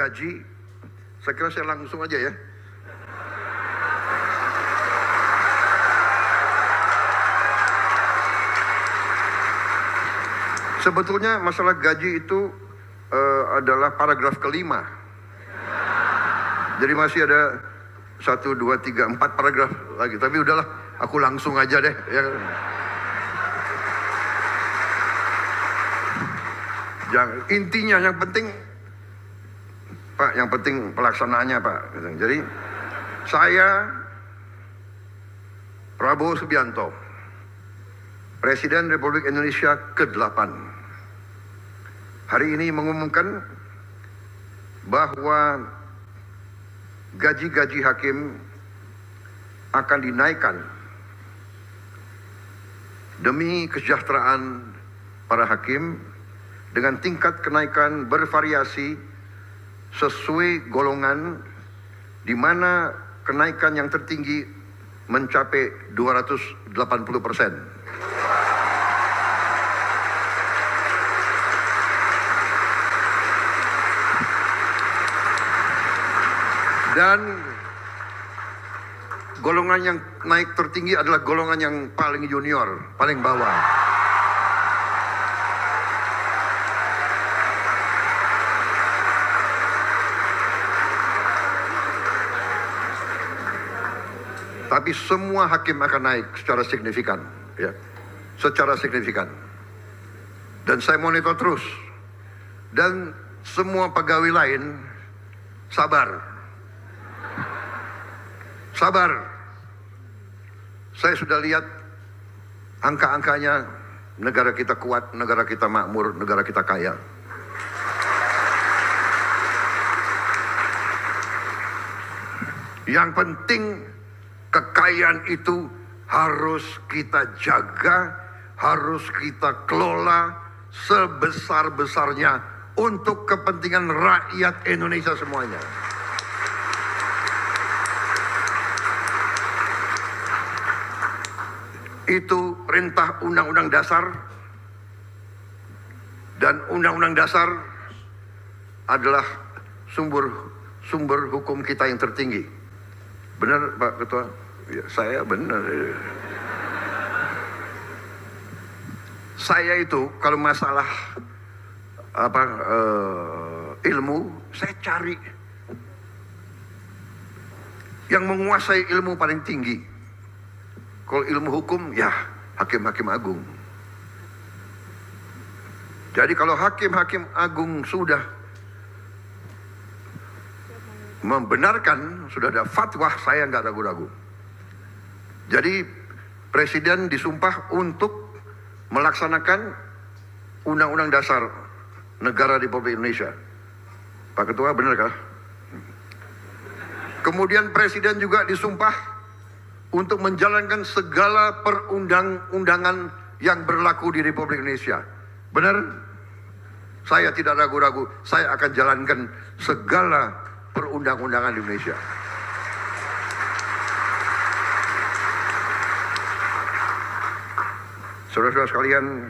gaji, saya kira saya langsung aja ya. Sebetulnya masalah gaji itu adalah paragraf kelima. Jadi masih ada 1, 2, 3, 4 paragraf lagi. Tapi udahlah, aku langsung aja deh. Ya. Intinya yang penting, Pak, yang penting pelaksanaannya, Pak. Jadi saya, Prabowo Subianto, Presiden Republik Indonesia ke-8, hari ini mengumumkan bahwa gaji-gaji hakim akan dinaikkan demi kesejahteraan para hakim dengan tingkat kenaikan bervariasi sesuai golongan, di mana kenaikan yang tertinggi mencapai 280%. Dan golongan yang naik tertinggi adalah golongan yang paling junior, paling bawah. Tapi semua hakim akan naik secara signifikan, ya, secara signifikan. Dan saya monitor terus. Dan semua pegawai lain sabar. Sabar. Saya sudah lihat angka-angkanya, negara kita kuat, negara kita makmur, negara kita kaya. Yang penting kekayaan itu harus kita jaga, harus kita kelola sebesar-besarnya untuk kepentingan rakyat Indonesia semuanya. Itu perintah Undang-Undang Dasar, dan Undang-Undang Dasar adalah sumber hukum kita yang tertinggi. Benar, Pak Ketua? Ya, saya benar. Saya itu kalau masalah ilmu, saya cari yang menguasai ilmu paling tinggi. Kalau ilmu hukum, ya hakim-hakim agung. Jadi kalau hakim-hakim agung sudah membenarkan, sudah ada fatwa, saya nggak ragu-ragu. Jadi Presiden disumpah untuk melaksanakan Undang-Undang Dasar Negara Republik Indonesia. Pak Ketua, benarkah? Kemudian Presiden juga disumpah untuk menjalankan segala perundang-undangan yang berlaku di Republik Indonesia. Benar? Saya tidak ragu-ragu, saya akan jalankan segala perundang-undangan di Indonesia. Saudara-saudara sekalian,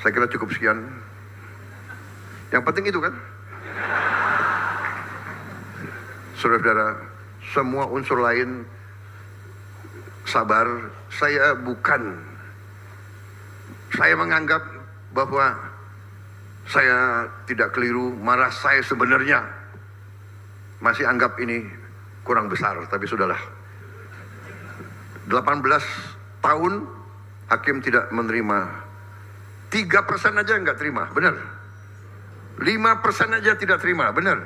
saya kira cukup sekian. Yang penting itu kan, saudara-saudara, semua unsur lain sabar. Saya menganggap bahwa saya tidak keliru, malah saya sebenarnya masih anggap ini kurang besar, tapi sudahlah. 18 tahun hakim tidak menerima, 3% aja nggak terima, benar. 5% aja tidak terima, benar.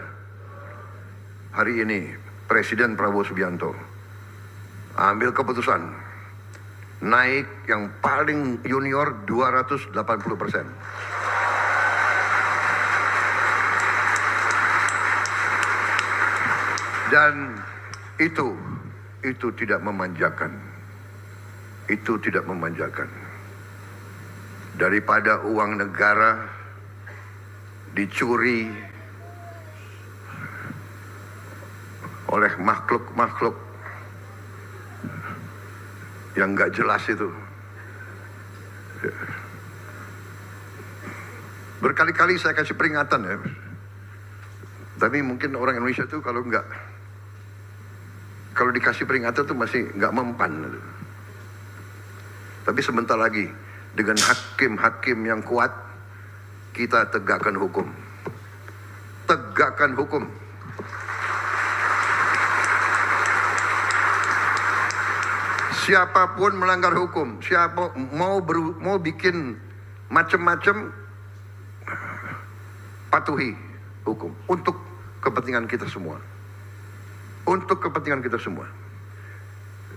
Hari ini Presiden Prabowo Subianto ambil keputusan naik yang paling junior 280%. Dan itu tidak memanjakan. Itu tidak memanjakan. Daripada uang negara dicuri oleh makhluk-makhluk yang nggak jelas itu. Berkali-kali saya kasih peringatan ya. Tapi mungkin orang Indonesia tuh kalau dikasih peringatan tuh masih nggak mempan. Tapi sebentar lagi dengan hakim-hakim yang kuat, kita tegakkan hukum. Tegakkan hukum. Siapapun melanggar hukum, siapa mau bikin macam-macam, patuhi hukum untuk kepentingan kita semua. Untuk kepentingan kita semua.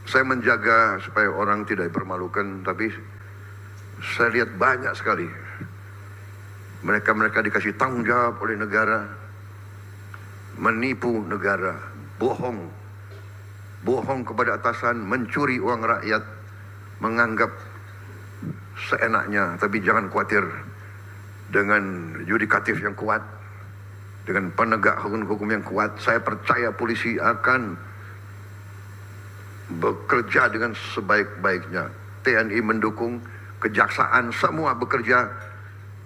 Saya menjaga supaya orang tidak dipermalukan, tapi saya lihat banyak sekali mereka dikasih tanggung jawab oleh negara, menipu negara, bohong kepada atasan, mencuri uang rakyat, menganggap seenaknya. Tapi jangan khawatir, dengan yudikatif yang kuat, dengan penegak hukum yang kuat, saya percaya polisi akan bekerja dengan sebaik-baiknya. TNI mendukung, kejaksaan semua bekerja.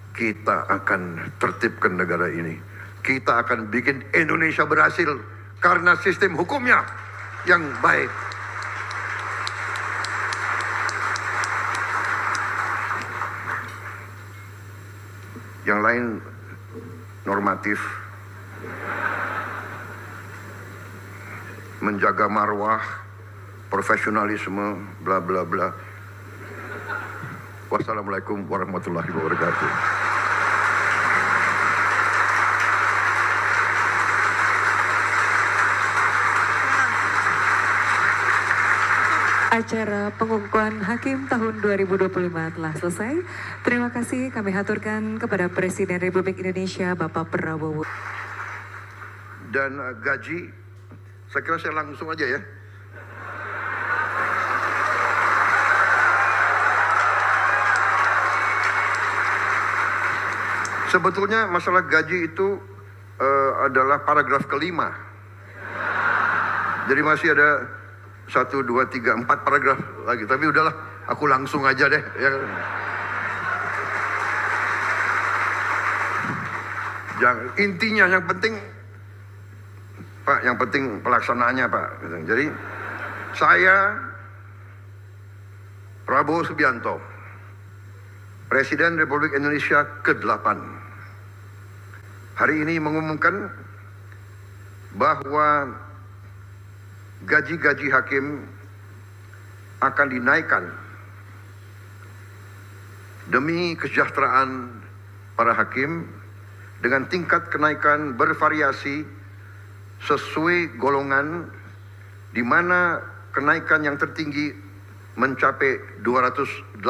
Kita akan tertibkan negara ini. Kita akan bikin Indonesia berhasil karena sistem hukumnya yang baik. Yang lain normatif, menjaga marwah, profesionalisme, bla bla bla. Wassalamualaikum warahmatullahi wabarakatuh. Acara pengukuhan hakim tahun 2025 telah selesai. Terima kasih kami haturkan kepada Presiden Republik Indonesia Bapak Prabowo. Dan gaji, saya kira saya langsung aja ya. Sebetulnya masalah gaji itu adalah paragraf kelima. Jadi masih ada 1, 2, 3, 4 paragraf lagi. Tapi udahlah, aku langsung aja deh. Ya. Intinya yang penting, Pak, yang penting pelaksanaannya, Pak. Jadi saya Prabowo Subianto, Presiden Republik Indonesia ke-8, hari ini mengumumkan bahwa gaji-gaji hakim akan dinaikkan demi kesejahteraan para hakim dengan tingkat kenaikan bervariasi sesuai golongan, di mana kenaikan yang tertinggi mencapai 280%.